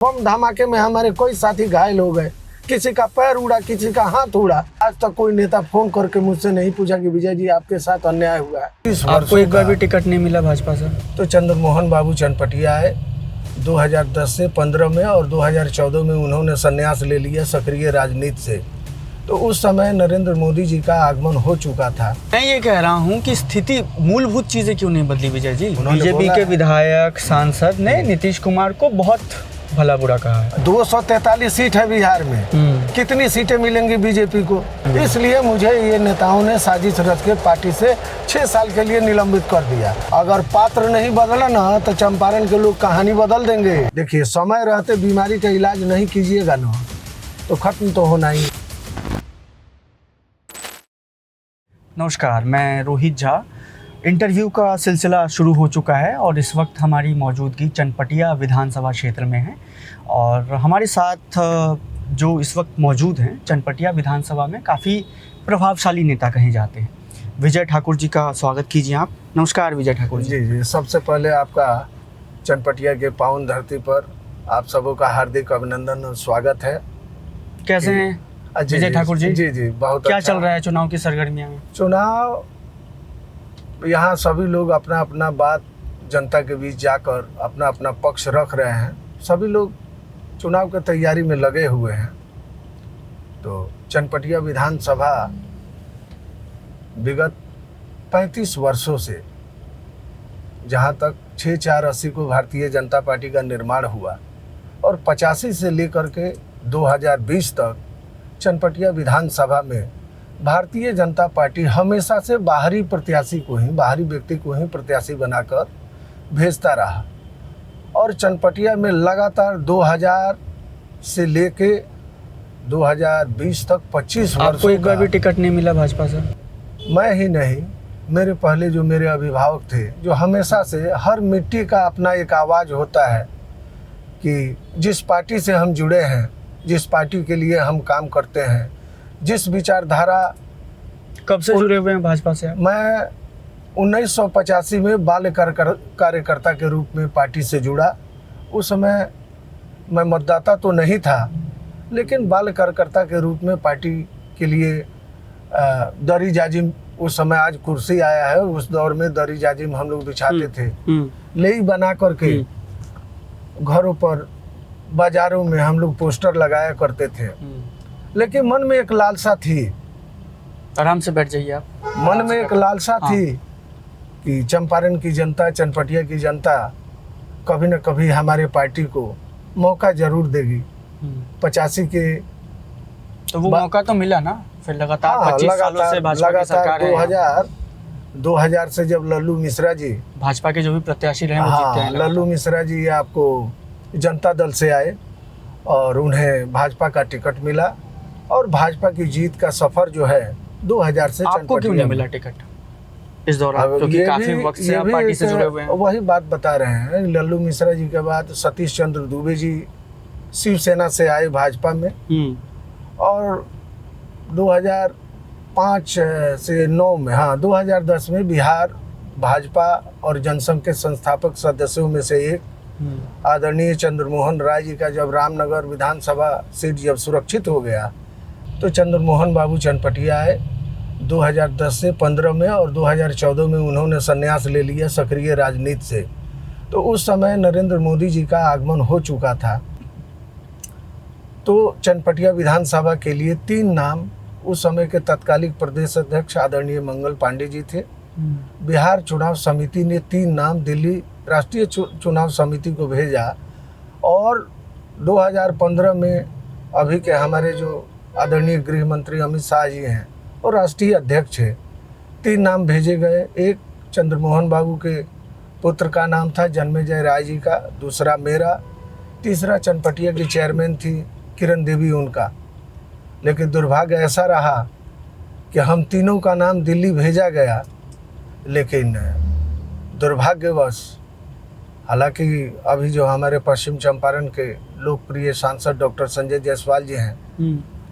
बम धमाके में हमारे कोई साथी घायल हो गए, किसी का पैर उड़ा, किसी का हाथ उड़ा। आज तक कोई नेता फोन करके मुझसे नहीं पूछा कि विजय जी आपके साथ अन्याय हुआ है। आपको एक बार भी टिकट नहीं मिला भाजपा से? तो चंद्रमोहन बाबू चनपटिया आए 2010 से 15 में और 2014 में उन्होंने संन्यास ले लिया सक्रिय राजनीति से। तो उस समय नरेंद्र मोदी जी का आगमन हो चुका था। मैं ये कह रहा हूँ कि स्थिति मूलभूत चीजें क्यों नहीं बदली विजय जी? उन्होंने बीजेपी बोला के है। विधायक सांसद ने नीतीश कुमार को बहुत भला बुरा कहा है। 243 सीट है बिहार में, कितनी सीटें मिलेंगी बीजेपी को? इसलिए मुझे ये नेताओं ने साजिश रच के पार्टी से 6 साल के लिए निलंबित कर दिया। अगर पात्र नहीं बदला ना तो चंपारण के लोग कहानी बदल देंगे। देखिए, समय रहते बीमारी का इलाज नहीं कीजिएगा ना तो खत्म तो होना ही। नमस्कार, मैं रोहित झा। इंटरव्यू का सिलसिला शुरू हो चुका है और इस वक्त हमारी मौजूदगी चनपटिया विधानसभा क्षेत्र में है और हमारे साथ जो इस वक्त मौजूद हैं चनपटिया विधानसभा में काफ़ी प्रभावशाली नेता कहे जाते हैं। विजय ठाकुर जी का स्वागत कीजिए आप। नमस्कार विजय ठाकुर जी। जी, सबसे पहले आपका चनपटिया के पावन धरती पर आप सबों का हार्दिक अभिनंदन और स्वागत है। कैसे हैं विजय ठाकुर जी? जी, बहुत क्या अच्छा। चल रहा है चुनाव की सरगर्मियाँ में? चुनाव, यहाँ सभी लोग अपना अपना बात जनता के बीच जाकर अपना अपना पक्ष रख रहे हैं। सभी लोग चुनाव की तैयारी में लगे हुए हैं। तो चनपटिया विधानसभा विगत 35 वर्षों से, जहाँ तक 6/4/80 को भारतीय जनता पार्टी का निर्माण हुआ और 85 से लेकर के 2020 तक चनपटिया विधानसभा में भारतीय जनता पार्टी हमेशा से बाहरी प्रत्याशी को ही, बाहरी व्यक्ति को ही प्रत्याशी बनाकर भेजता रहा और चनपटिया में लगातार 2000 से लेके 2020 तक 25 वर्षों आपको एक बार भी टिकट नहीं मिला भाजपा से? मैं ही नहीं, मेरे पहले जो मेरे अभिभावक थे, जो हमेशा से हर मिट्टी का अपना एक आवाज़ होता है कि जिस पार्टी से हम जुड़े हैं, जिस पार्टी के लिए हम काम करते हैं, जिस विचारधारा। कब से जुड़े हुए हैं भाजपा से आप? मैं 1985 में बाल कार्यकर्ता के रूप में पार्टी से जुड़ा। उस समय मैं मतदाता तो नहीं था, लेकिन बाल कार्यकर्ता के रूप में पार्टी के लिए दरी जाजिम, उस समय आज कुर्सी आया है, उस दौर में दरी जाजिम हम लोग बिछाते थे, लेई बना करके घरों पर, बाजारों में हम लोग पोस्टर लगाया करते थे। लेकिन मन में एक लालसा थी, आराम से बैठ जाइए आप। मन में एक लालसा थी कि चंपारण की जनता, चनपटिया की जनता कभी न कभी हमारे पार्टी को मौका जरूर देगी। 85 के तो वो मौका तो मिला ना फिर लगातार 25 सालों से भाजपा की सरकार है। 2000 से जब लल्लू मिश्रा जी, भाजपा के जो भी प्रत्याशी रहे वो जीते हैं। लल्लू मिश्रा जी आपको जनता दल से आए और उन्हें भाजपा का टिकट मिला और भाजपा की जीत का सफर जो है 2000 से। आपको क्यों नहीं मिला टिकट इस दौरान, क्योंकि काफी वक्त से आप पार्टी से जुड़े हुए हैं? वही बात बता रहे हैं, लल्लू मिश्रा जी के बाद सतीश चंद्र दुबे जी शिवसेना से आए भाजपा में और 2005 से 9 में, 2010 में बिहार भाजपा और जनसंघ के संस्थापक सदस्यों में से एक आदरणीय चंद्रमोहन राय जी का जब रामनगर विधानसभा सीट जब सुरक्षित हो गया तो चंद्रमोहन बाबू चनपटिया आए 2010 से 15 में और 2014 में उन्होंने संन्यास ले लिया सक्रिय राजनीति से। तो उस समय नरेंद्र मोदी जी का आगमन हो चुका था। तो चनपटिया विधानसभा के लिए 3 नाम, उस समय के तत्कालिक प्रदेश अध्यक्ष आदरणीय मंगल पांडे जी थे। बिहार चुनाव समिति ने 3 नाम दिल्ली राष्ट्रीय चुनाव समिति को भेजा और 2015 में अभी के हमारे जो आदरणीय गृह मंत्री अमित शाह जी हैं और राष्ट्रीय अध्यक्ष हैं, 3 नाम भेजे गए। एक चंद्रमोहन बाबू के पुत्र का नाम था जन्मेजय राय जी का, दूसरा मेरा, तीसरा चनपटिया की चेयरमैन थी किरण देवी उनका। लेकिन दुर्भाग्य ऐसा रहा कि हम तीनों का नाम दिल्ली भेजा गया, लेकिन दुर्भाग्यवश, हालांकि अभी जो हमारे पश्चिम चंपारण के लोकप्रिय सांसद डॉक्टर संजय जायसवाल जी हैं,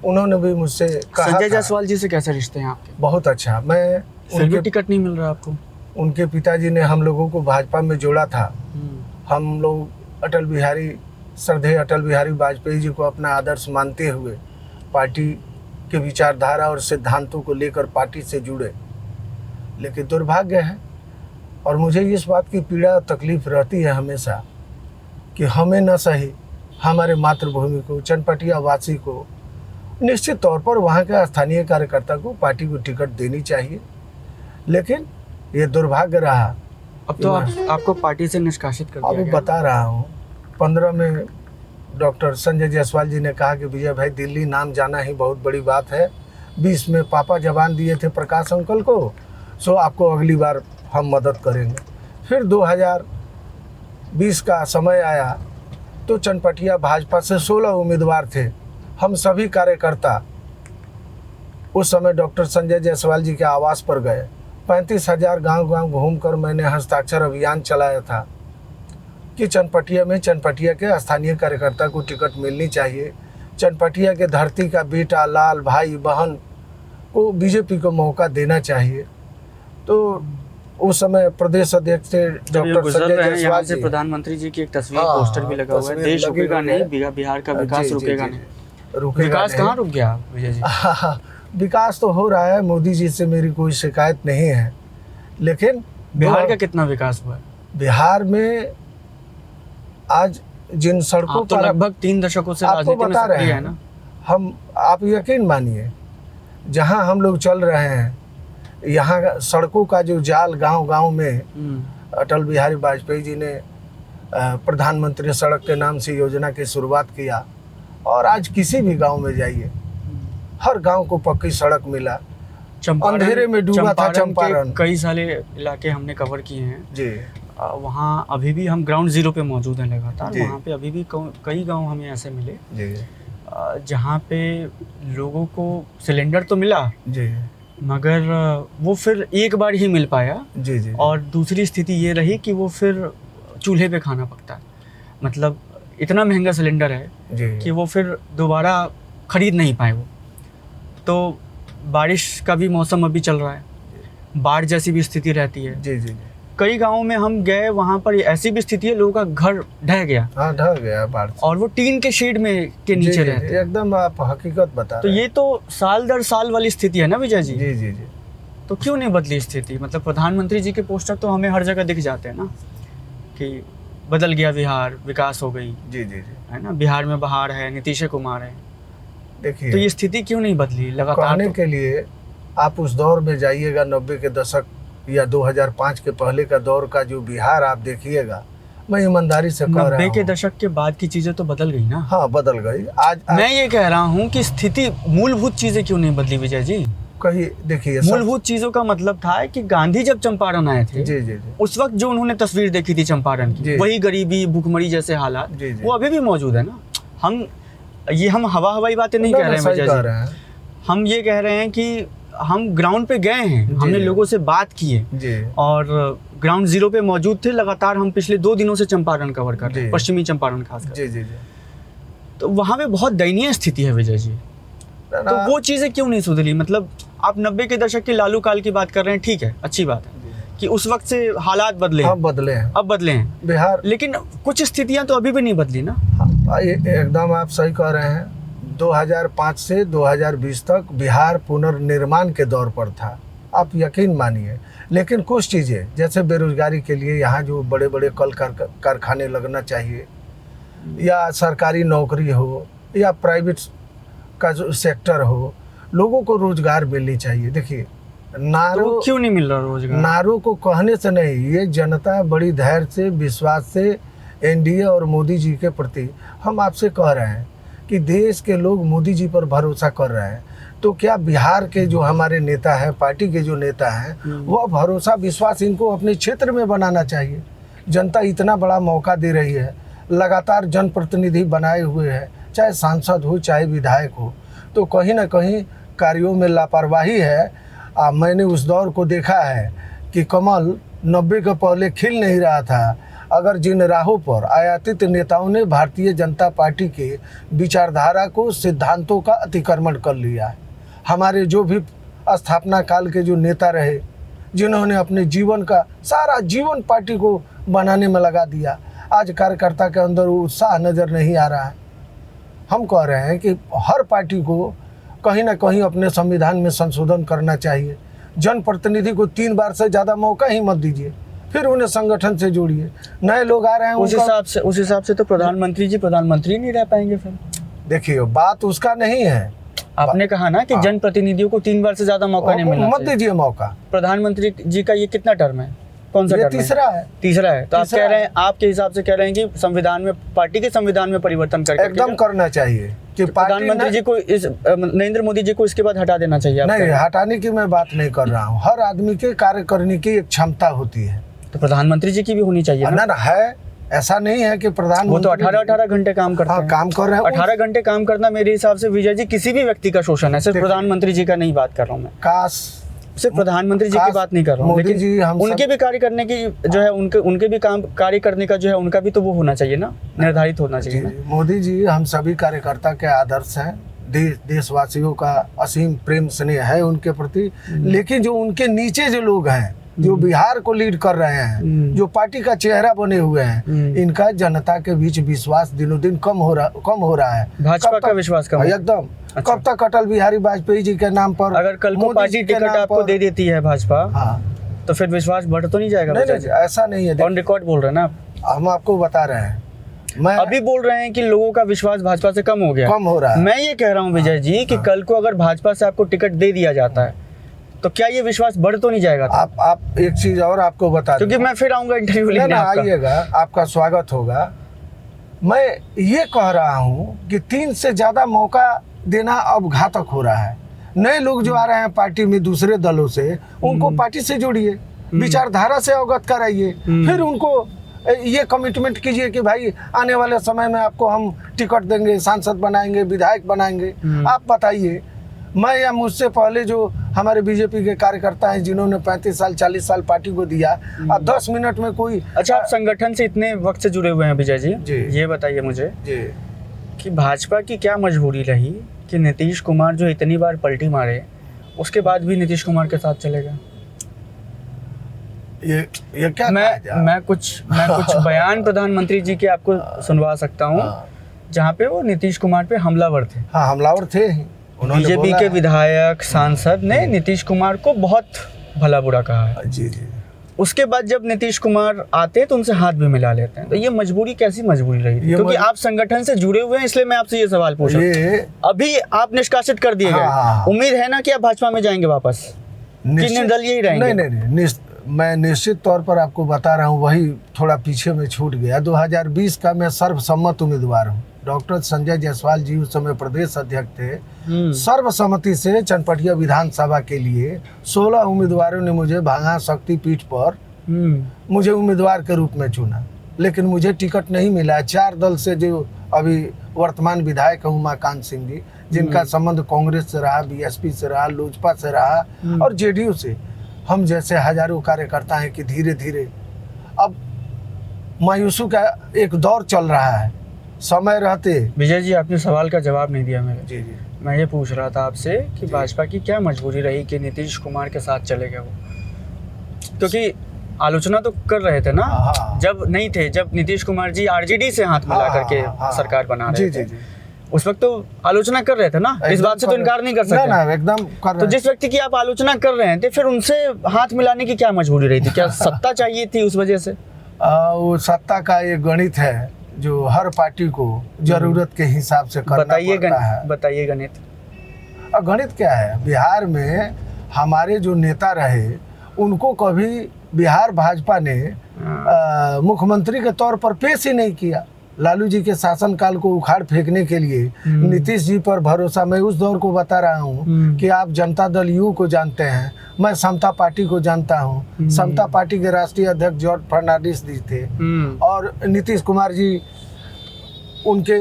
उन्होंने भी मुझसे कहा। संजय जायसवाल जी से कैसे रिश्ते हैं आपके? बहुत अच्छा। मैं उनके टिकट नहीं मिल रहा आपको? उनके पिताजी ने हम लोगों को भाजपा में जोड़ा था। हम लोग अटल बिहारी श्रद्धेय अटल बिहारी वाजपेयी जी को अपना आदर्श मानते हुए पार्टी के विचारधारा और सिद्धांतों को लेकर पार्टी से जुड़े। लेकिन दुर्भाग्य है, और मुझे इस बात की पीड़ा और तकलीफ रहती है हमेशा, कि हमें न सही हमारे मातृभूमि को, चनपटिया वासी को, निश्चित तौर पर वहाँ के स्थानीय कार्यकर्ता को पार्टी को टिकट देनी चाहिए। लेकिन ये दुर्भाग्य रहा। अब तो आपको पार्टी से निष्कासित कर दिया अभी गया। बता रहा हूँ, 15 में डॉक्टर संजय जायसवाल जी ने कहा कि विजय भाई दिल्ली नाम जाना ही बहुत बड़ी बात है। 20 में पापा जबान दिए थे प्रकाश अंकल को, सो आपको अगली बार हम मदद करेंगे। फिर 2020 का समय आया तो चनपटिया भाजपा से 16 उम्मीदवार थे। हम सभी कार्यकर्ता उस समय डॉक्टर संजय जायसवाल जी के आवास पर गए। 35,000 गांव-गांव घूमकर मैंने हस्ताक्षर अभियान चलाया था कि चनपटिया में चनपटिया के स्थानीय कार्यकर्ता को टिकट मिलनी चाहिए। चनपटिया के धरती का बेटा, लाल भाई बहन को बीजेपी को मौका देना चाहिए। तो उस समय प्रदेश अध्यक्ष थे डॉक्टर संजय जायसवाल जी। प्रधानमंत्री जी की एक तस्वीर, पोस्टर भी लगा हुआ है, देश रुकेगा नहीं, बिहार का विकास रुकेगा नहीं। विकास कहाँ रुक गया विजय जी? विकास तो हो रहा है, मोदी जी से मेरी कोई शिकायत नहीं है। लेकिन बिहार का कितना विकास हुआ है? बिहार में आज जिन सड़कों तो लगभग 3 दशकों से आपको बता रहे हैं ना हम, आप यकीन मानिए, जहां हम लोग चल रहे हैं, यहाँ सड़कों का जो जाल गांव-गांव में अटल बिहारी वाजपेयी जी ने प्रधानमंत्री सड़क के नाम से योजना की शुरुआत किया। और आज किसी भी गांव में जाइए, हर गांव को पक्की सड़क मिला। अंधेरे में डूबा था चंपारण। कई सारे इलाके हमने कवर किए हैं जी। वहाँ अभी भी हम ग्राउंड जीरो पे मौजूद हैं लगातार। वहाँ पे अभी भी कई गांव हमें ऐसे मिले जी, जहाँ पे लोगों को सिलेंडर तो मिला जी, मगर वो फिर एक बार ही मिल पाया। जी, जी। और दूसरी स्थिति ये रही कि वो फिर चूल्हे पे खाना पकता है। मतलब इतना महंगा सिलेंडर है जी, कि वो फिर दोबारा खरीद नहीं पाए वो। तो बारिश का भी मौसम अभी चल रहा है, बाढ़ जैसी भी स्थिति रहती है। जी, जी। कई गांवों में हम गए, वहाँ पर ऐसी भी स्थिति है, लोगों का घर ढह गया। हाँ, ढह गया बाढ़ से। और वो टीन के शेड में के नीचे रहते हैं। एकदम आप हकीकत बता तो रहे हैं। ये तो साल दर साल वाली स्थिति है ना विजय जी? जी, जी, जी। तो क्यों नहीं बदली स्थिति? मतलब प्रधानमंत्री जी के पोस्टर तो हमें हर जगह दिख जाते हैं ना कि बदल गया बिहार, विकास हो गई, जी, जी, जी। है ना, बिहार में बहार है, नीतीश कुमार है। देखिए, तो ये स्थिति क्यों नहीं बदली लगातार? कहने के लिए आप उस दौर में जाइएगा, 90 के दशक या 2005 के पहले का दौर का जो बिहार आप देखिएगा, मैं ईमानदारी से कह रहा हूँ। 90 के दशक के बाद की चीजें तो बदल गई ना। हाँ, बदल गई। आज मैं ये कह रहा हूँ कि स्थिति, मूलभूत चीजें क्यों नहीं बदली विजय जी? कहीं देखिए, मूलभूत चीजों का मतलब था कि गांधी जब चंपारण आए थे, जी, जी, जी, उस वक्त जो उन्होंने तस्वीर देखी थी चंपारण की, वही गरीबी, भूखमरी जैसे हालात, जी, जी। वो अभी भी मौजूद है ना। हम हवाई बातें नहीं कह रहे हैं विजय जी। हम ये कह रहे हैं कि हम ग्राउंड पे गए हैं, हमने लोगों से बात की है और ग्राउंड जीरो पे मौजूद थे। लगातार हम पिछले 2 दिनों से चंपारण कवर कर रहे हैं, पश्चिमी चंपारण खासकर। जी, जी, जी। तो वहाँ पे बहुत दयनीय स्थिति है विजय जी। तो वो चीज़ें क्यों नहीं सुधरी? मतलब आप 90 के दशक के लालू काल की बात कर रहे हैं, ठीक है, अच्छी बात है कि उस वक्त से हालात बदले हैं, अब बदले हैं बिहार। लेकिन कुछ स्थितियां तो अभी भी नहीं बदली ना। एकदम आप सही कह रहे हैं। 2005 से 2020 तक बिहार पुनर्निर्माण के दौर पर था, आप यकीन मानिए। लेकिन कुछ चीज़ें जैसे बेरोजगारी के लिए यहाँ जो बड़े बड़े कल कारखाने लगना चाहिए, या सरकारी नौकरी हो या प्राइवेट का जो सेक्टर हो, लोगों को रोजगार मिलनी चाहिए। देखिए, नारों तो क्यों नहीं मिल रहा रोजगार? नारों को कहने से नहीं, ये जनता बड़ी धैर्य से, विश्वास से एनडीए और मोदी जी के प्रति हम आपसे कह रहे हैं कि देश के लोग मोदी जी पर भरोसा कर रहे हैं। तो क्या बिहार के जो हमारे नेता हैं, पार्टी के जो नेता हैं, वह भरोसा विश्वास इनको अपने क्षेत्र में बनाना चाहिए। जनता इतना बड़ा मौका दे रही है, लगातार जनप्रतिनिधि बनाए हुए हैं, चाहे सांसद हो चाहे विधायक हो, तो कहीं ना कहीं कार्यों में लापरवाही है। मैंने उस दौर को देखा है कि कमल 90 के पहले खिल नहीं रहा था, अगर जिन राहों पर आयातित नेताओं ने भारतीय जनता पार्टी के विचारधारा को, सिद्धांतों का अतिक्रमण कर लिया है। हमारे जो भी स्थापना काल के जो नेता रहे, जिन्होंने अपने जीवन का सारा जीवन पार्टी को बनाने में लगा दिया, आज कार्यकर्ता के अंदर उत्साह नज़र नहीं आ रहा है। हम कह रहे हैं कि हर पार्टी को कहीं ना कहीं अपने संविधान में संशोधन करना चाहिए। जनप्रतिनिधि को 3 बार से ज़्यादा मौका ही मत दीजिए, फिर उन्हें संगठन से जोड़िए। नए लोग आ रहे हैं, उस हिसाब से तो प्रधानमंत्री जी प्रधानमंत्री नहीं रह पाएंगे फिर। देखिए, बात उसका नहीं है। आपने कहा ना कि जनप्रतिनिधियों को 3 बार से ज्यादा मौका नहीं मिलना मत दीजिए मौका। प्रधानमंत्री जी का ये कितना टर्म है, कौन सा ये टर्म तीसरा है। तीसरा है। तो आप कह रहे हैं, आपके हिसाब से कह रहे हैं कि संविधान में, पार्टी के संविधान में परिवर्तन करके एकदम करना चाहिए कि प्रधानमंत्री जी को नरेंद्र मोदी जी को इसके बाद हटा देना चाहिए। नहीं, हटाने की मैं बात नहीं कर रहा हूँ। हर आदमी के कार्य करने की एक क्षमता होती है, तो प्रधानमंत्री जी की भी होनी चाहिए ना। है, ऐसा नहीं है कि प्रधानमंत्री, वो तो 18 घंटे काम करते हैं। काम कर रहे हैं। 18 घंटे काम करना मेरे हिसाब से विजय जी किसी भी व्यक्ति का शोषण है। सिर्फ प्रधानमंत्री जी का नहीं बात कर रहा हूँ मैं, काश सिर्फ प्रधानमंत्री जी की बात नहीं कर रहा हूँ, मोदी जी हम उनके भी कार्य करने की जो है, उनके भी काम कार्य करने का जो है, उनका भी तो वो होना चाहिए ना, निर्धारित होना चाहिए ना। मोदी जी हम सभी कार्यकर्ता के आदर्श हैं। देशवासियों का असीम प्रेम स्नेह है उनके प्रति। लेकिन जो उनके नीचे जो लोग हैं, जो बिहार को लीड कर रहे हैं, जो पार्टी का चेहरा बने हुए हैं, इनका जनता के बीच विश्वास दिनों दिन कम हो रहा है। भाजपा का विश्वास कम एकदम। अच्छा। कब तक अटल बिहारी वाजपेयी जी के नाम पर, अगर कल को पार्टी टिकट आपको दे देती है भाजपा, तो फिर विश्वास बढ़ तो नहीं जाएगा? नहीं, ऐसा नहीं है। ऑन रिकॉर्ड बोल रहे हैं ना आप? हम आपको बता रहे हैं, मैं अभी बोल रहे हैं कि लोगों का विश्वास भाजपा से कम हो गया, कम हो रहा है। मैं ये कह रहा हूँ विजय जी कि कल को अगर भाजपा से आपको टिकट दे दिया जाता है तो क्या ये विश्वास बढ़ तो नहीं जाएगा? आप एक चीज और आपको बता, क्योंकि मैं फिर आऊंगा इंटरव्यू लेने, आइएगा, आपका स्वागत होगा। मैं ये कह रहा हूँ कि 3 से ज्यादा मौका देना अब घातक हो रहा है। नए लोग जो आ रहे हैं पार्टी में दूसरे दलों से, उनको पार्टी से जोड़िए, विचारधारा से अवगत कराइए, फिर उनको ये कमिटमेंट कीजिए कि भाई आने वाले समय में आपको हम टिकट देंगे, सांसद बनाएंगे, विधायक बनाएंगे। आप बताइए, मैं या मुझसे पहले जो हमारे बीजेपी के कार्यकर्ता हैं जिन्होंने 35 साल 40 साल पार्टी को दिया, अब 10 मिनट में कोई। अच्छा, आप संगठन से इतने वक्त से जुड़े हुए हैं विजय जी, ये बताइए मुझे कि भाजपा की क्या मजबूरी रही कि नीतीश कुमार जो इतनी बार पलटी मारे, उसके बाद भी नीतीश कुमार के साथ चलेगा? ये क्या? मैं कुछ बयान प्रधानमंत्री जी के आपको सुनवा सकता हूँ, जहाँ पे वो नीतीश कुमार पे हमलावर थे। हाँ, हमलावर थे। बीजेपी के विधायक, सांसद ने नीतीश कुमार को बहुत भला बुरा कहा है। जी। उसके बाद जब नीतीश कुमार आते हैं तो उनसे हाथ भी मिला लेते हैं। तो ये मजबूरी कैसी मजबूरी रही? क्योंकि आप संगठन से जुड़े हुए हैं, इसलिए मैं आपसे ये सवाल पूछ रहा हूँ। अभी आप निष्कासित कर दिए गए, उम्मीद है ना कि आप भाजपा में जाएंगे वापस, कि निर्दलीय ही रहेंगे? नहीं, मैं निश्चित तौर पर आपको बता रहा हूँ, वही थोड़ा पीछे में छूट गया। 2020 का मैं सर्वसम्मत उम्मीदवार हूँ। डॉक्टर संजय जायसवाल जी उस समय प्रदेश अध्यक्ष थे। सर्वसम्मति से चनपटिया विधानसभा के लिए 16 उम्मीदवारों ने मुझे भांगा शक्तिपीठ पर मुझे उम्मीदवार के रूप में चुना, लेकिन मुझे टिकट नहीं मिला। 4 दल से जो अभी वर्तमान विधायक है उमाकांत सिंह जी, जिनका संबंध कांग्रेस से रहा, बीएसपी से रहा, लोजपा से रहा और जेडीयू से, हम जैसे हजारों कार्यकर्ता हैं कि धीरे धीरे अब मायूसी का एक दौर चल रहा है। समय रहते। विजय जी, आपने सवाल का जवाब नहीं दिया मेरे। जी। मैं ये पूछ रहा था आपसे कि भाजपा की क्या मजबूरी रही कि नीतीश कुमार के साथ चले गए वो? क्योंकि आलोचना तो कर रहे थे ना, जब नहीं थे, जब नीतीश कुमार जी आरजेडी से हाथ मिला करके सरकार बना रहे थे, उस वक्त तो आलोचना कर रहे थे ना, इस बात से तो इनकार नहीं कर सकते ना, एकदम कर रहे। तो जिस व्यक्ति की आप आलोचना कर रहे थे, फिर उनसे हाथ मिलाने की क्या मजबूरी रही थी? क्या सत्ता चाहिए थी उस वजह से? वो सत्ता का एक गणित है जो हर पार्टी को जरूरत के हिसाब से करना पड़ता है। बताइए गणित। गणित क्या है? बिहार में हमारे जो नेता रहे, उनको कभी बिहार भाजपा ने मुख्यमंत्री के तौर पर पेश ही नहीं किया। लालू जी के शासनकाल को उखाड़ फेंकने के लिए नीतीश जी पर भरोसा। मैं उस दौर को बता रहा हूँ कि आप जनता दल यू को जानते हैं, मैं समता पार्टी को जानता हूँ। समता पार्टी के राष्ट्रीय अध्यक्ष जॉर्ज फर्नांडिस जी थे और नीतीश कुमार जी उनके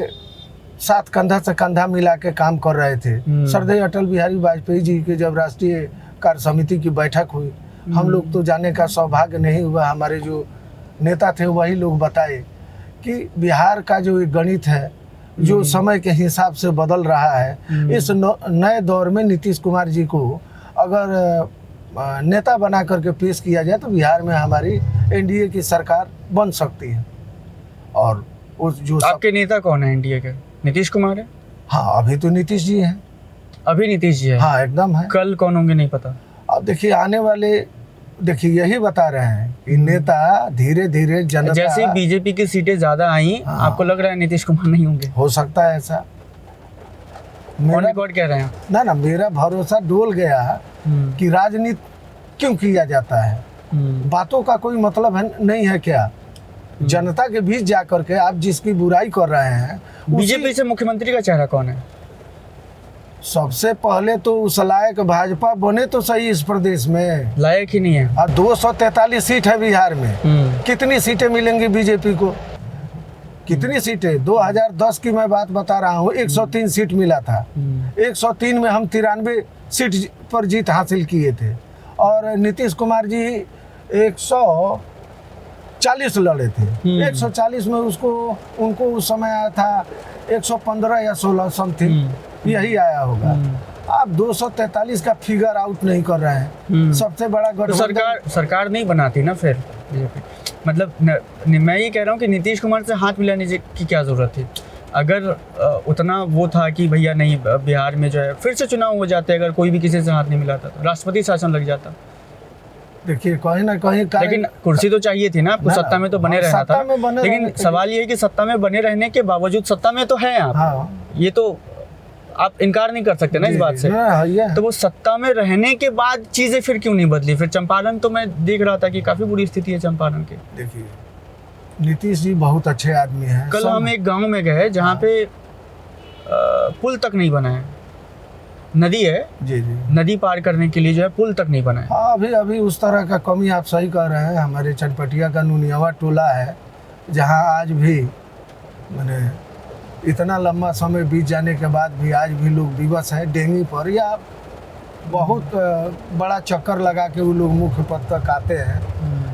साथ कंधा से कंधा मिला के काम कर रहे थे। श्रद्धेय अटल बिहारी वाजपेयी जी की जब राष्ट्रीय कार्य समिति की बैठक हुई, हम लोग तो जाने का सौभाग्य नहीं हुआ, हमारे जो नेता थे वही लोग बताए कि बिहार का जो एक गणित है जो समय के हिसाब से बदल रहा है, इस नए दौर में नीतीश कुमार जी को अगर नेता बना करके पेश किया जाए तो बिहार में हमारी एनडीए की सरकार बन सकती है। और उस जो आपके नेता कौन है एनडीए के? नीतीश कुमार है? हाँ, अभी तो नीतीश जी हैं। अभी नीतीश जी है? हाँ, एकदम है। कल कौन होंगे नहीं पता। अब देखिए आने वाले, देखिए यही बता रहे हैं कि नेता धीरे धीरे जनता, जैसे बीजेपी की सीटें ज्यादा आई, हाँ। आपको लग रहा है नीतीश कुमार नहीं होंगे? हो सकता है ऐसा। ऑन रिकॉर्ड कह रहे हैं? ना, मेरा भरोसा डोल गया कि राजनीति क्यों किया जाता है। बातों का कोई मतलब है नहीं है क्या? जनता के बीच जाकर के आप जिसकी बुराई कर रहे हैं, बीजेपी से मुख्यमंत्री का चेहरा कौन है? सबसे पहले तो उस लायक भाजपा बने तो सही इस प्रदेश में। लायक ही नहीं है। और 243 सीट है बिहार में। कितनी सीटें मिलेंगी बीजेपी को? कितनी सीटें? 2010 की मैं बात बता रहा हूँ, 103 सीट मिला था। 103 में हम 93 सीट पर जीत हासिल किए थे। और नीतीश कुमार जी 140 लड़े थे। 140 में उनको उस समय आया था 115 या 16 समथिंग, यही आया होगा। आप 243 का फिगर आउट नहीं कर रहे हैं। सबसे बड़ा गठबंधन सरकार नहीं बनाती ना फिर बीजेपी। मतलब मैं ये कह रहा हूँ कि नीतीश कुमार से हाथ मिलाने की क्या जरूरत थी? अगर उतना वो था कि भैया नहीं, बिहार में जो है फिर से चुनाव हो जाते, अगर कोई भी किसी से हाथ नहीं मिलाता तो राष्ट्रपति शासन लग जाता। देखिए कहीं ना कहीं, लेकिन कुर्सी तो चाहिए थी ना आपको, सत्ता में तो बने रहना था। लेकिन सवाल ये है कि सत्ता में बने रहने के बावजूद, सत्ता में तो हैं आप, हाँ। ये तो आप इनकार नहीं कर सकते ना इस बात से। तो वो सत्ता में रहने के बाद चीजें फिर क्यों नहीं बदली? फिर चंपारण तो मैं देख रहा था कि काफी बुरी स्थिति है चंपारण की। देखिए नीतीश जी बहुत अच्छे आदमी हैं। कल हम एक गांव में गए जहाँ पे पुल तक नहीं बना है। नदी है जी, नदी पार करने के लिए जो है पुल तक नहीं बना है। हाँ, अभी उस तरह का कमी आप सही कह रहे हैं। हमारे चनपटिया का नुनियावा टोला है, जहाँ आज भी मैंने इतना लंबा समय बीत जाने के बाद भी आज भी लोग विवश हैं डेंगी पर, या बहुत बड़ा चक्कर लगा के वो लोग मुख्य पथ तक आते हैं।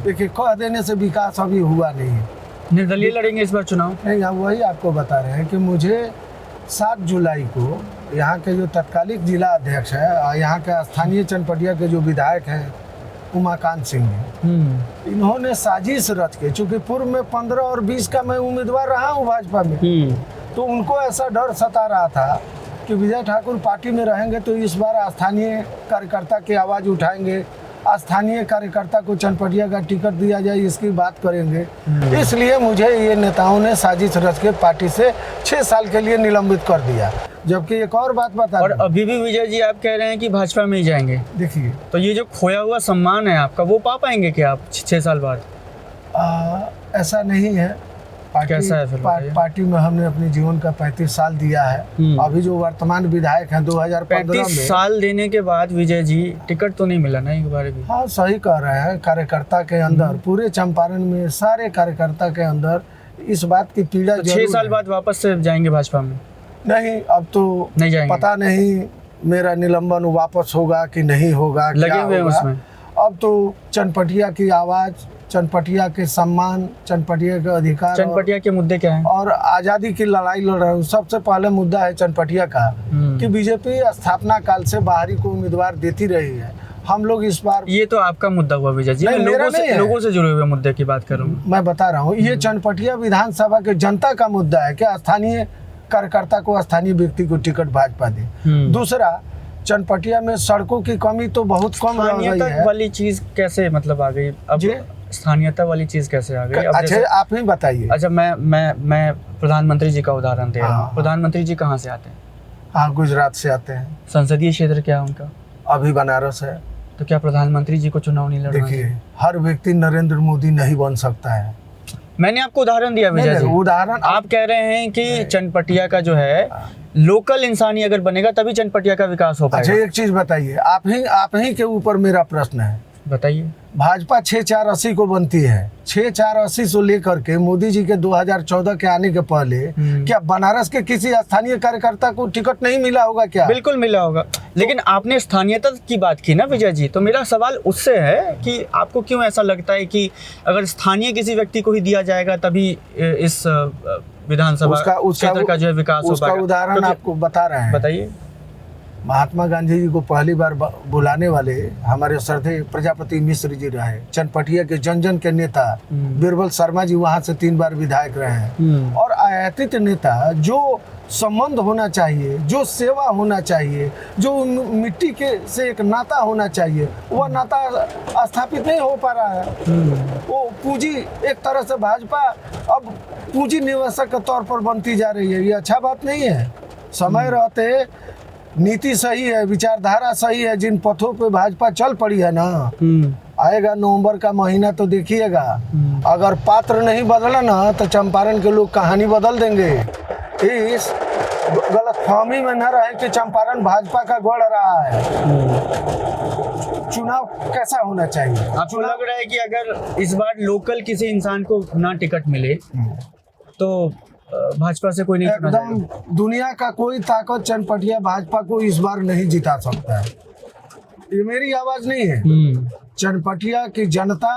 देखिए कह देने से विकास अभी हुआ नहीं है। निर्दलीय लड़ेंगे इस बार चुनाव? नहीं, हम वही आपको बता रहे हैं कि मुझे 7 जुलाई को यहाँ के जो तत्कालिक जिला अध्यक्ष है और यहाँ के स्थानीय चनपटिया के जो विधायक हैं उमाकांत सिंह जी, इन्होंने साजिश रच के, चूँकि पूर्व में 15 और 20 का मैं उम्मीदवार रहा हूँ भाजपा में, तो उनको ऐसा डर सता रहा था कि विजय ठाकुर पार्टी में रहेंगे तो इस बार स्थानीय कार्यकर्ता की आवाज़ उठाएंगे, स्थानीय कार्यकर्ता को चनपटिया का टिकट दिया जाए, इसकी बात करेंगे। इसलिए मुझे ये नेताओं ने साजिश रच के पार्टी से 6 साल के लिए निलंबित कर दिया। जबकि एक और बात बता, और अभी भी विजय जी आप कह रहे हैं कि भाजपा में ही जाएंगे। देखिए तो ये जो खोया हुआ सम्मान है आपका, वो पा पाएंगे क्या आप 6 साल बाद? ऐसा नहीं है। कैसा है फिर? पार्टी में हमने अपने जीवन का 35 साल दिया है। अभी जो वर्तमान विधायक हैं 2015 में, 35 साल देने के बाद विजय जी टिकट तो नहीं मिला ना एक बार भी? हाँ, सही कह रहे हैं। कार्यकर्ता के अंदर, पूरे चंपारण में सारे कार्यकर्ता के अंदर इस बात की पीड़ा। तो 6 साल बाद वापस से जाएंगे भाजपा में? नहीं, अब तो नहीं जाएंगे। पता नहीं मेरा निलंबन वापस होगा कि नहीं होगा, लगे हुए हैं उसमें। अब तो चनपटिया की आवाज़, चनपटिया के सम्मान, चनपटिया के अधिकार, चनपटिया के मुद्दे क्या हैं? और आज़ादी की लड़ाई लड़ रहे हूँ। सबसे पहले मुद्दा है चनपटिया का कि बीजेपी स्थापना काल से बाहरी को उम्मीदवार देती रही है। हम लोग इस बार, ये तो आपका मुद्दा हुआ विजय जी, लोगों से जुड़े हुए मुद्दे की बात कर रहा हूँ। मैं बता रहा हूँ, ये चनपटिया विधानसभा के जनता का मुद्दा है कि स्थानीय कार्यकर्ता को, स्थानीय व्यक्ति को टिकट भाजपा दे। दूसरा, चनपटिया में सड़कों की कमी तो बहुत कम रह गई है। वाली चीज कैसे मतलब आ गई अब? स्थानीयता वाली चीज कैसे आ गई? अच्छा, आप ही बताइए। अच्छा, मैं प्रधानमंत्री जी का उदाहरण दे रहा हूँ। प्रधानमंत्री जी कहाँ से आते हैं? हाँ, गुजरात से आते हैं। संसदीय क्षेत्र क्या है उनका? अभी बनारस है। तो क्या प्रधानमंत्री जी को चुनाव नहीं लड़ना? देखिए, हर व्यक्ति नरेंद्र मोदी नहीं बन सकता है। मैंने आपको उदाहरण दिया विजय जी। उदाहरण आप कह रहे हैं कि चनपटिया का जो है लोकल इंसानी अगर बनेगा तभी चनपटिया का विकास हो पाएगा। अच्छा, एक चीज बताइए, आप ही के ऊपर मेरा प्रश्न है। बताइए। भाजपा 6480 को बनती है। 6480 से लेकर के मोदी जी के 2014 के आने के पहले क्या बनारस के किसी स्थानीय कार्यकर्ता को टिकट नहीं मिला होगा क्या? बिल्कुल मिला होगा। लेकिन आपने स्थानीयता की बात की ना विजय जी, तो मेरा सवाल उससे है कि आपको क्यों ऐसा लगता है कि अगर स्थानीय किसी व्यक्ति को ही दिया जाएगा तभी इस विधानसभा क्षेत्र का जो है विकास हो पाएगा? उसका उदाहरण आपको बता रहे हैं। बताइए। महात्मा गांधी जी को पहली बार बुलाने वाले हमारे श्रद्धेय प्रजापति मिश्र जी रहे। चनपटिया के जन जन के नेता बीरबल शर्मा जी वहाँ से 3 बार विधायक रहे हैं। और आयातित नेता जो संबंध होना चाहिए, जो सेवा होना चाहिए, जो मिट्टी के से एक नाता होना चाहिए, वह नाता स्थापित नहीं हो पा रहा है। वो पूंजी एक तरह से भाजपा अब पूंजी निवेशक के तौर पर बनती जा रही है। ये अच्छा बात नहीं है। समय रहते नीति सही है, विचारधारा सही है, जिन पथों पे भाजपा चल पड़ी है ना, आएगा नवंबर का महीना तो देखिएगा, अगर पात्र नहीं बदला ना तो चंपारण के लोग कहानी बदल देंगे। इस गलतफहमी में न रहे कि चंपारण भाजपा का गढ़ रहा है। चुनाव कैसा होना चाहिए? आपको लग रहा है कि अगर इस बार लोकल किसी इंसान को ना टिकट मिले तो भाजपा से कोई नहीं चुना एकदम जाएगा? दुनिया का कोई ताकत चनपटिया भाजपा को इस बार नहीं जिता सकता है। ये मेरी आवाज नहीं है। चनपटिया की जनता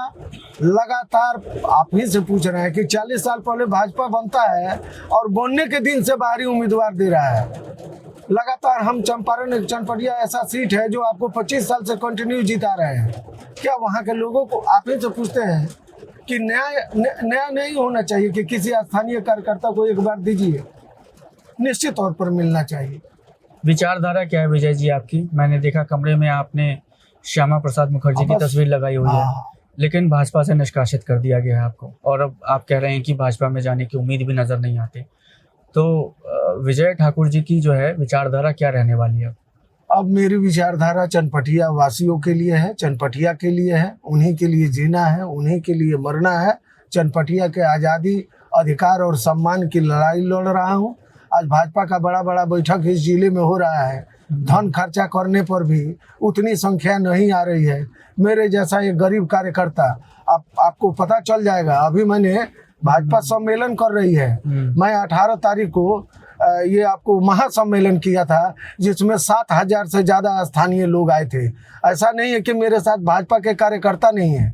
लगातार आप ही से पूछ रहे हैं कि 40 साल पहले भाजपा बनता है और बनने के दिन से बाहरी उम्मीदवार दे रहा है। लगातार हम चंपारण चनपटिया ऐसा सीट है जो आपको 25 साल से कंटिन्यू जिता रहे हैं। क्या वहाँ के लोगों को आप ही से पूछते हैं कि नया नहीं होना चाहिए कि किसी स्थानीय कार्यकर्ता को एक बार दीजिए? निश्चित तौर पर मिलना चाहिए। विचारधारा क्या है विजय जी आपकी? मैंने देखा कमरे में आपने श्यामा प्रसाद मुखर्जी की तस्वीर लगाई हुई है, लेकिन भाजपा से निष्कासित कर दिया गया है आपको, और अब आप कह रहे हैं कि भाजपा में जाने की उम्मीद भी नजर नहीं आती। तो विजय ठाकुर जी की जो है विचारधारा क्या रहने वाली है? अब मेरी विचारधारा चनपटिया वासियों के लिए है, चनपटिया के लिए है। उन्हीं के लिए जीना है, उन्हीं के लिए मरना है। चनपटिया के आज़ादी, अधिकार और सम्मान की लड़ाई लड़ रहा हूँ। आज भाजपा का बड़ा बड़ा बैठक इस जिले में हो रहा है। धन खर्चा करने पर भी उतनी संख्या नहीं आ रही है। मेरे जैसा एक गरीब कार्यकर्ता, आपको पता चल जाएगा। अभी मैंने भाजपा सम्मेलन कर रही है, मैं 18 तारीख को ये आपको महासम्मेलन किया था, जिसमें 7,000 से ज़्यादा स्थानीय लोग आए थे। ऐसा नहीं है कि मेरे साथ भाजपा के कार्यकर्ता नहीं है,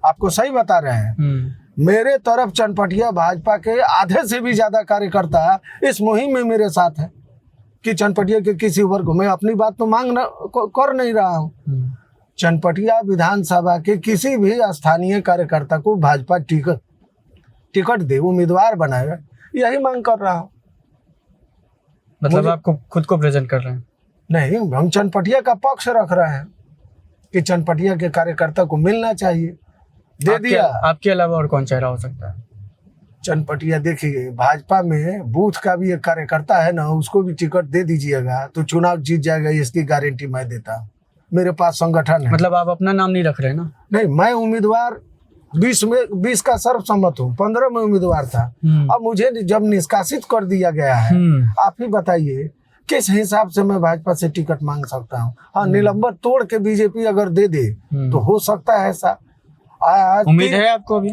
आपको सही बता रहे हैं। मेरे तरफ चनपटिया भाजपा के आधे से भी ज़्यादा कार्यकर्ता इस मुहिम में मेरे साथ है कि चनपटिया के किसी वर्ग को, मैं अपनी बात तो कर नहीं रहा हूँ। चनपटिया विधानसभा के किसी भी स्थानीय कार्यकर्ता को भाजपा टिकट दे, उम्मीदवार बनाए, यही मांग कर रहा हूँ। मतलब आपको खुद को प्रेजेंट कर रहे हैं? नहीं, हम चनपटिया का पक्ष रख रहे हैं कि चनपटिया के कार्यकर्ता को मिलना चाहिए। दे दिया। आपके अलावा और कौन चेहरा हो सकता है? चनपटिया देखिए, भाजपा में बूथ का भी एक कार्यकर्ता है ना, उसको भी टिकट दे दीजिएगा तो चुनाव जीत जाएगा, इसकी गारंटी मैं देता हूँ। मेरे पास संगठन है। मतलब आप अपना नाम नहीं रख रहे ना? नहीं, मैं उम्मीदवार 20 का सर्वसम्मत हूँ, 15 में उम्मीदवार था। अब मुझे जब निष्कासित कर दिया गया है, आप ही बताइए किस हिसाब से मैं भाजपा से टिकट मांग सकता हूँ? हाँ, निलंबन तोड़ के बीजेपी अगर दे दे तो हो सकता है ऐसा। आज उम्मीद है आपको? अभी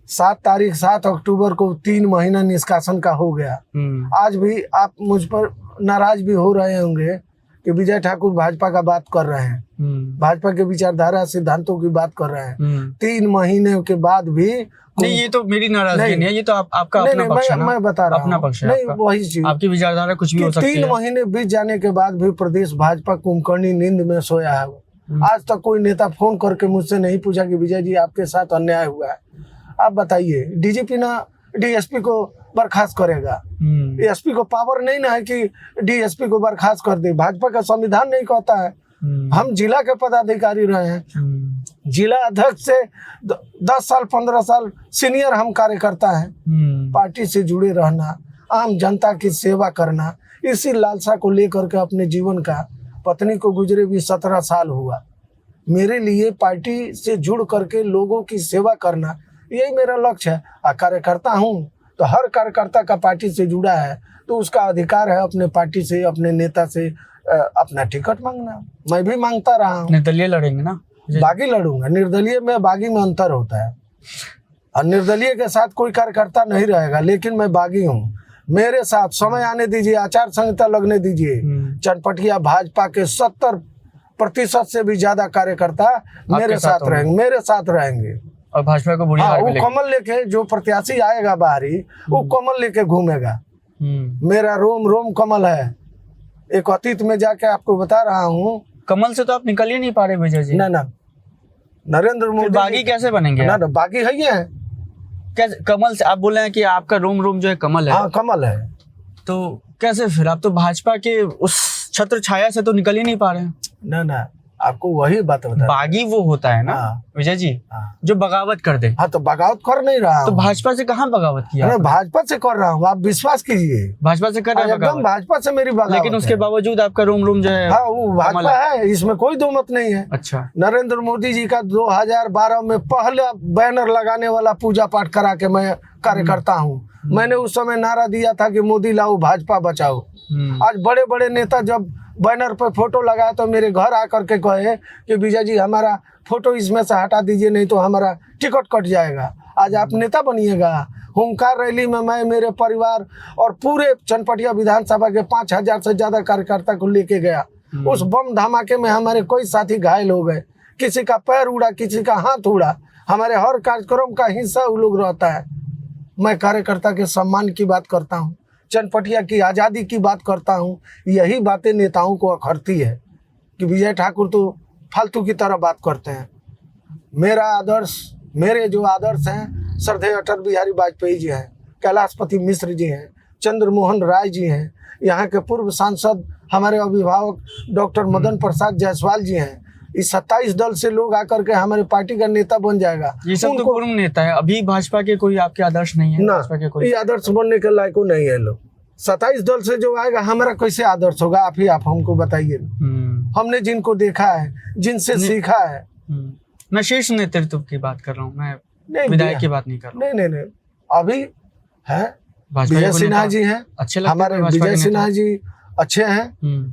7 अक्टूबर को 3 महीना निष्कासन का हो गया। आज भी आप मुझ पर नाराज भी हो रहे होंगे कि विजय ठाकुर भाजपा का बात कर रहे हैं, भाजपा के विचारधारा सिद्धांतों की बात कर रहे हैं। 3 महीने के बाद भी नहीं, ये तो मेरी नाराजगी नहीं है, ये तो आपका अपना पक्ष है ना? मैं बता रहा हूँ, अपना पक्ष है नहीं आपका। वही चीज, आपकी विचारधारा कुछ भी हो सकती है। 3 महीने बीत जाने के बाद भी प्रदेश भाजपा कुंभकर्णी नींद में सोया है। आज तक कोई नेता फोन करके मुझसे नहीं पूछा कि विजय जी आपके साथ अन्याय हुआ है। आप बताइए, डीजीपी ना डीएसपी को बर्खास्त करेगा? एसपी को पावर नहीं ना है कि डीएसपी को बर्खास्त कर दे। भाजपा का संविधान नहीं कहता है। हम जिला के पदाधिकारी रहे हैं, जिला अध्यक्ष से 10 साल 15 साल सीनियर हम कार्यकर्ता हैं। पार्टी से जुड़े रहना, आम जनता की सेवा करना, इसी लालसा को लेकर के अपने जीवन का, पत्नी को गुजरे भी 17 साल हुआ। मेरे लिए पार्टी से जुड़ करके लोगों की सेवा करना, यही मेरा लक्ष्य है। कार्यकर्ता हूँ तो हर कार्यकर्ता का पार्टी से जुड़ा है तो उसका अधिकार है अपने पार्टी से, अपने नेता से अपना टिकट मांगना। मैं भी मांगता रहा हूँ। निर्दलीय लड़ेंगे ना? बागी लड़ूंगा। निर्दलीय में बागी में अंतर होता है, और निर्दलीय के साथ कोई कार्यकर्ता नहीं रहेगा, लेकिन मैं बागी हूँ। मेरे साथ समय आने दीजिए, आचार संहिता लगने दीजिए। चनपटिया भाजपा के 70% से भी ज्यादा कार्यकर्ता मेरे साथ रहेंगे। और भाजपा को बुरी हार मिलेगी। वो कमल लेके, जो प्रत्याशी आएगा बाहरी, वो कमल लेके घूमेगा। मेरा रोम रोम कमल है, एक अतीत में जाके आपको बता रहा हूँ। कमल से तो आप निकल ही नहीं पा रहे विजय जी। ना नरेंद्र फिर मोदी बागी कैसे बनेंगे ना आप? ना बागी है ये है। कैसे कमल से? आप बोल रहे हैं कि आपका रोम रोम जो है कमल है, हाँ कमल है। तो कैसे फिर आप तो भाजपा के उस छत्र छाया से तो निकल ही नहीं पा रहे हैं। ना आपको वही बात बता। बागी वो होता है ना हाँ। विजय जी, हाँ। जो बगावत कर दे। हाँ तो बगावत कर नहीं रहा तो हूँ। भाजपा से कहाँ बगावत किया अरे आपने? भाजपा से कर रहा हूँ, आप विश्वास कीजिए। भाजपा से कर रहे हैं एकदम बगावत, भाजपा से मेरी बगावत लेकिन उसके है। बावजूद आपका रोम रोम जो है हाँ वो कमल भाजपा है, इसमें कोई दो मत नहीं है। अच्छा। नरेंद्र मोदी जी का 2012 में पहला बैनर लगाने वाला पूजा पाठ करा के मैं कार्यकर्ता हूँ। मैंने उस समय नारा दिया था कि मोदी लाओ भाजपा बचाओ। आज बड़े बड़े नेता जब बैनर पर फोटो लगाए तो मेरे घर आकर के कहे कि विजय जी हमारा फोटो इसमें से हटा दीजिए, नहीं तो हमारा टिकट कट जाएगा। आज आप नेता बनिएगा। हुंकार रैली में मैं, मेरे परिवार और पूरे चनपटिया विधानसभा के 5000 से ज्यादा कार्यकर्ता को लेके गया। उस बम धमाके में हमारे कई साथी घायल हो गए, किसी का पैर उड़ा, किसी का हाथ उड़ा। हमारे हर कार्यक्रम का हिस्सा वो लोग रहता है। मैं कार्यकर्ता के सम्मान की बात करता हूँ, चनपटिया की आज़ादी की बात करता हूँ। यही बातें नेताओं को अखरती है कि विजय ठाकुर तो फालतू की तरह बात करते हैं। मेरे जो आदर्श हैं, श्रद्धेय अटल बिहारी वाजपेयी जी हैं, कैलाशपति मिश्र जी हैं, चंद्रमोहन राय जी हैं, यहाँ के पूर्व सांसद हमारे अभिभावक डॉक्टर मदन प्रसाद जायसवाल जी हैं। इस 27 दल से लोग आकर के हमारे पार्टी का नेता बन जाएगा। ये सब तो पूर्व नेता है, अभी भाजपा के कोई आपके आदर्श नहीं है? ना, भाजपा के कोई ये आदर्श बनने के लायक नहीं है लोग। 27 दल से जो आएगा हमारा कैसे आदर्श होगा? आप हमको बताइए। हमने जिनको देखा है, जिनसे सीखा है। मैं शीर्ष नेतृत्व की बात कर रहा हूँ, मैं विधायक की बात नहीं कर रहा हूँ। नहीं अभी है विजय सिन्हा जी हैं, अच्छे लगते हैं हमारे विजय सिन्हा जी अच्छे हैं।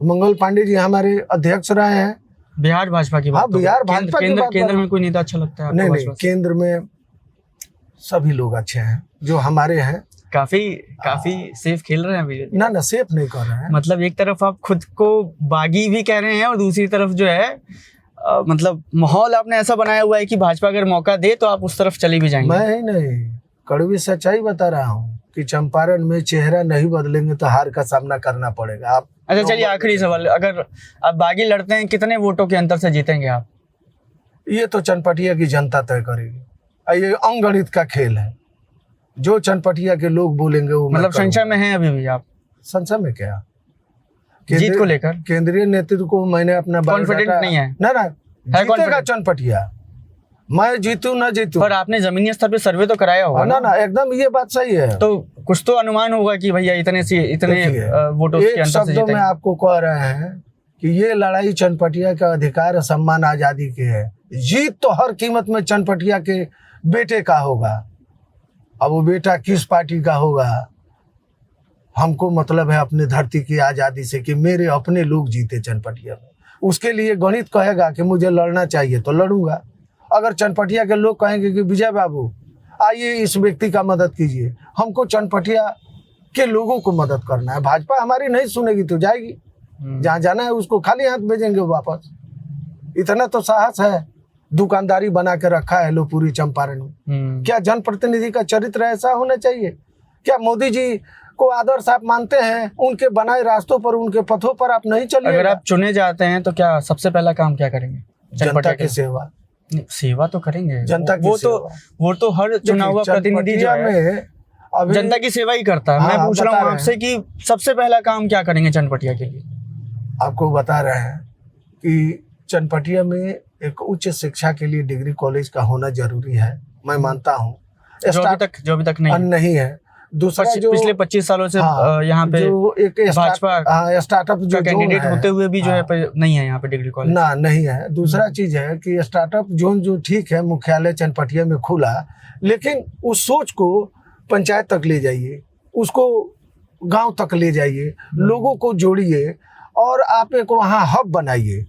मंगल पांडे जी हमारे अध्यक्ष रहे हैं। बिहार भाजपा की बात। हाँ बिहार भाजपा की बात। केंद्र में कोई नेता अच्छा लगता है? नहीं केंद्र में सभी लोग अच्छे हैं जो हमारे हैं। काफी सेफ खेल रहे हैं अभी। ना सेफ नहीं कर रहे हैं। मतलब एक तरफ आप खुद को बागी भी कह रहे हैं और दूसरी तरफ जो है मतलब माहौल आपने ऐसा बनाया हुआ है कि भाजपा अगर मौका दे तो आप उस तरफ चले भी जाएंगे। मैं ही नहीं, कड़वी सच्चाई बता रहा हूँ कि चंपारण में चेहरा नहीं बदलेंगे तो हार का सामना करना पड़ेगा। आप अच्छा चलिए आखिरी सवाल, अगर आप बागी लड़ते हैं कितने वोटों के अंतर से जीतेंगे आप? ये तो चनपटिया की जनता तय करेगी। ये अंगणित का खेल है, जो चनपटिया के लोग बोलेंगे वो। मतलब संशय में हैं अभी भी आप? संशय में क्या? जीत को लेकर केंद्रीय नेतृत्व को मैंने अपना कॉन्फिडेंट नहीं है? ना जीतेगा चनपटिया। मैं जीतू ना जीतू, पर आपने जमीनी स्तर पे सर्वे तो कराया होगा ना एकदम ये बात सही है। तो कुछ तो अनुमान होगा कि भैया इतने वोटों के अंतर से जीतेंगे। शब्दों में आपको कह रहे हैं कि ये लड़ाई चनपटिया का अधिकार, सम्मान, आजादी की है। जीत तो हर कीमत में चनपटिया के बेटे का होगा। अब वो बेटा किस पार्टी का होगा, हमको मतलब है अपने धरती की आजादी से कि मेरे अपने लोग जीते चनपटिया में। उसके लिए गणित कहेगा कि मुझे लड़ना चाहिए तो लड़ूंगा। अगर चनपटिया के लोग कहेंगे कि विजय बाबू आइए इस व्यक्ति का मदद कीजिए, हमको चनपटिया के लोगों को मदद करना है। भाजपा हमारी नहीं सुनेगी तो जाएगी, जहाँ जाना है उसको खाली हाथ भेजेंगे वापस। इतना तो साहस है, दुकानदारी बना के रखा है लो पूरी चंपारण में। क्या जनप्रतिनिधि का चरित्र ऐसा होना चाहिए? क्या मोदी जी को आदर्श आप मानते हैं? उनके बनाए रास्तों पर, उनके पथों पर आप नहीं चलिए। अगर आप चुने जाते हैं तो क्या सबसे पहला काम क्या करेंगे? जनता की सेवा। सेवा तो करेंगे जनता की वो तो हर चुनाव प्रतिनिधि जो है जनता की सेवा ही करता है। मैं पूछ रहा हूँ आपसे कि सबसे पहला काम क्या करेंगे चनपटिया के लिए? आपको बता रहे हैं कि चनपटिया में एक उच्च शिक्षा के लिए डिग्री कॉलेज का होना जरूरी है। मैं मानता हूँ जो अभी तक नहीं है। दूसरा जो पिछले 25 सालों से यहाँ पे जो एक भाजपा स्टार्टअप जो कैंडिडेट होते हुए भी जो है नहीं है यहाँ पे डिग्री कॉलेज नहीं है। दूसरा चीज है कि स्टार्टअप जोन जो ठीक है मुख्यालय चनपटिया में खुला, लेकिन उस सोच को पंचायत तक ले जाइए, उसको गांव तक ले जाइए, लोगों को जोड़िए और आप एक वहाँ हब बनाइए।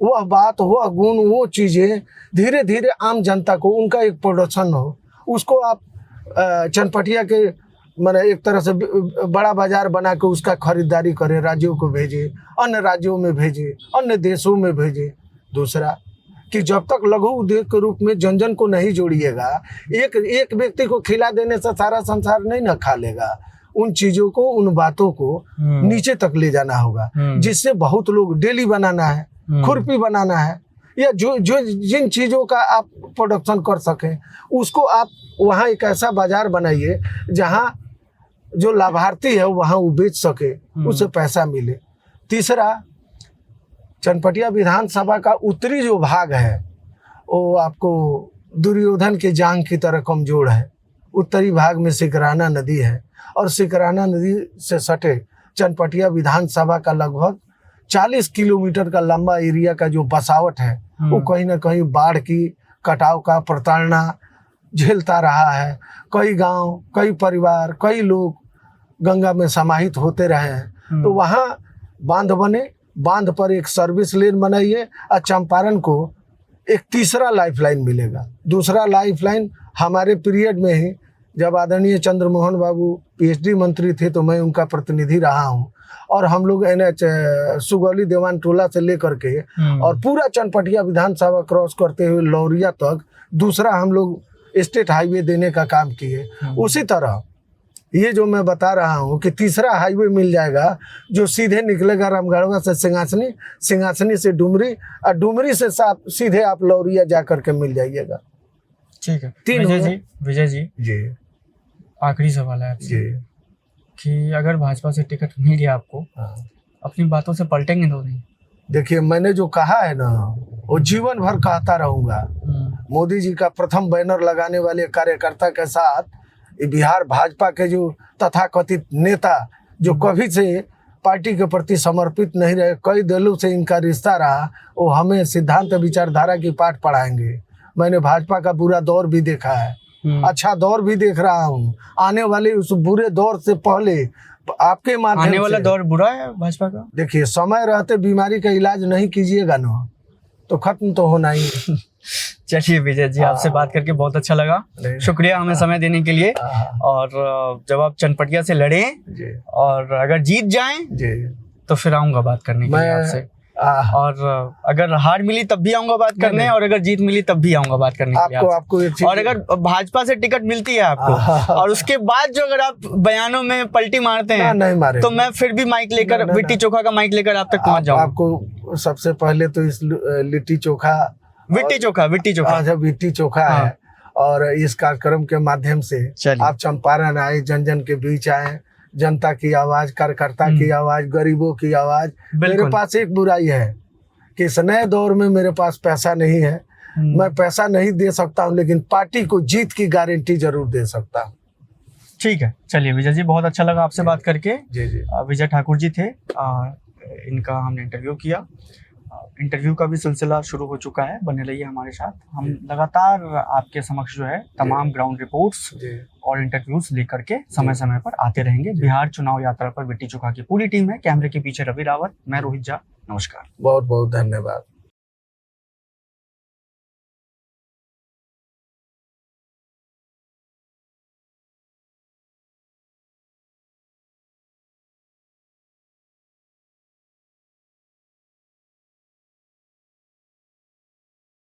वह बात, वह गुण, वो चीजें धीरे धीरे आम जनता को, उनका एक प्रोडक्शन हो, उसको आप चनपटिया के मैंने एक तरह से बड़ा बाजार बना के उसका खरीदारी करें, राज्यों को भेजे, अन्य राज्यों में भेजे, अन्य देशों में भेजे। दूसरा कि जब तक लघु उद्योग के रूप में जन जन को नहीं जोड़िएगा, एक व्यक्ति को खिला देने से सारा संसार नहीं ना खा लेगा। उन चीजों को, उन बातों को नीचे तक ले जाना होगा, जिससे बहुत लोग डेली बनाना है, खुरपी बनाना है, या जो जो जिन चीजों का आप प्रोडक्शन कर सकें उसको आप वहाँ एक ऐसा बाजार बनाइए जहाँ जो लाभार्थी है वहाँ वो बेच सके, उसे पैसा मिले। तीसरा, चनपटिया विधानसभा का उत्तरी जो भाग है वो आपको दुर्योधन के जांग की तरह कमजोर है। उत्तरी भाग में सिकराना नदी है और सिकराना नदी से सटे चनपटिया विधानसभा का लगभग 40 किलोमीटर का लंबा एरिया का जो बसावट है वो कहीं ना कहीं बाढ़ की, कटाव का, प्रताड़ना झेलता रहा है। कई गांव, कई परिवार, कई लोग गंगा में समाहित होते रहे हैं। तो वहाँ बांध बने, बांध पर एक सर्विस लेन बनाइए और चंपारण को एक तीसरा लाइफलाइन मिलेगा। दूसरा लाइफलाइन हमारे पीरियड में ही, जब आदरणीय चंद्रमोहन बाबू पीएचडी मंत्री थे तो मैं उनका प्रतिनिधि रहा हूँ, और हम लोग NH सुगौली देवान टोला से लेकर के और पूरा चनपटिया विधानसभा क्रॉस करते हुए लौरिया तक दूसरा हम लोग स्टेट हाईवे देने का काम किए। उसी तरह ये जो मैं बता रहा हूँ कि तीसरा हाईवे मिल जाएगा जो सीधे निकलेगा रामगढ़वा से सिंहासनी, सिंहासनी से डुमरी, और डुमरी से सीधे आप लौरिया जा करके मिल जाइएगा। ठीक है। तीन विजय जी जी, आखिरी सवाल है आपसे जी कि अगर भाजपा से टिकट मिल गया आपको, अपनी बातों से पलटेंगे तो नहीं? देखिए, मैंने जो कहा है ना वो जीवन भर कहता रहूंगा। मोदी जी का प्रथम बैनर लगाने वाले कार्यकर्ता के साथ बिहार भाजपा के जो तथाकथित नेता जो कभी से पार्टी के प्रति समर्पित नहीं रहे, कई दलों से इनका रिश्ता रहा, वो हमें सिद्धांत विचारधारा की पाठ पढ़ाएंगे। मैंने भाजपा का बुरा दौर भी देखा है, अच्छा दौर भी देख रहा हूँ। आने वाले उस बुरे दौर से पहले आपके माध्यम आने वाला दौर बुरा है भाजपा का? देखिए, समय रहते बीमारी का इलाज नहीं कीजिएगा ना तो खत्म तो होना ही है। चलिए विजय जी, आपसे बात करके बहुत अच्छा लगा, शुक्रिया हमें समय देने के लिए। और जब आप चनपटिया से लड़े और अगर जीत जाएं तो फिर आऊंगा बात करने के लिए आपसे, और अगर हार मिली तब भी आऊंगा बात करने, और अगर जीत मिली तब भी आऊंगा बात करने के लिए आपसे। और अगर भाजपा से टिकट मिलती है आपको और उसके बाद जो अगर आप बयानों में पलटी मारते हैं नहीं तो मैं फिर भी माइक लेकर, लिट्टी चोखा का माइक लेकर आप तक पहुंच जाऊंगा। आपको सबसे पहले तो इस लिट्टी चोखा, विट्टी चोखा अच्छा विट्टी चोखा है, और इस कार्यक्रम के माध्यम से आप चंपारण आए, जन जन के बीच आए, जनता की आवाज, कार्यकर्ता की आवाज, गरीबों की आवाज। मेरे पास एक बुराई है कि इस नए दौर में मेरे पास पैसा नहीं है, मैं पैसा नहीं दे सकता हूं, लेकिन पार्टी को जीत की गारंटी जरूर दे सकता हूं। ठीक है, चलिए विजय जी, बहुत अच्छा लगा आपसे बात करके। जी जी। विजय ठाकुर जी थे, इनका हमने इंटरव्यू किया। इंटरव्यू का भी सिलसिला शुरू हो चुका है, बने रहिए हमारे साथ। हम लगातार आपके समक्ष जो है तमाम ग्राउंड रिपोर्ट्स और इंटरव्यूज लेकर के समय समय पर आते रहेंगे। बिहार चुनाव यात्रा पर विट्टी चोखा की पूरी टीम है, कैमरे के पीछे रवि रावत, मैं रोहित झा, नमस्कार। बहुत बहुत धन्यवाद।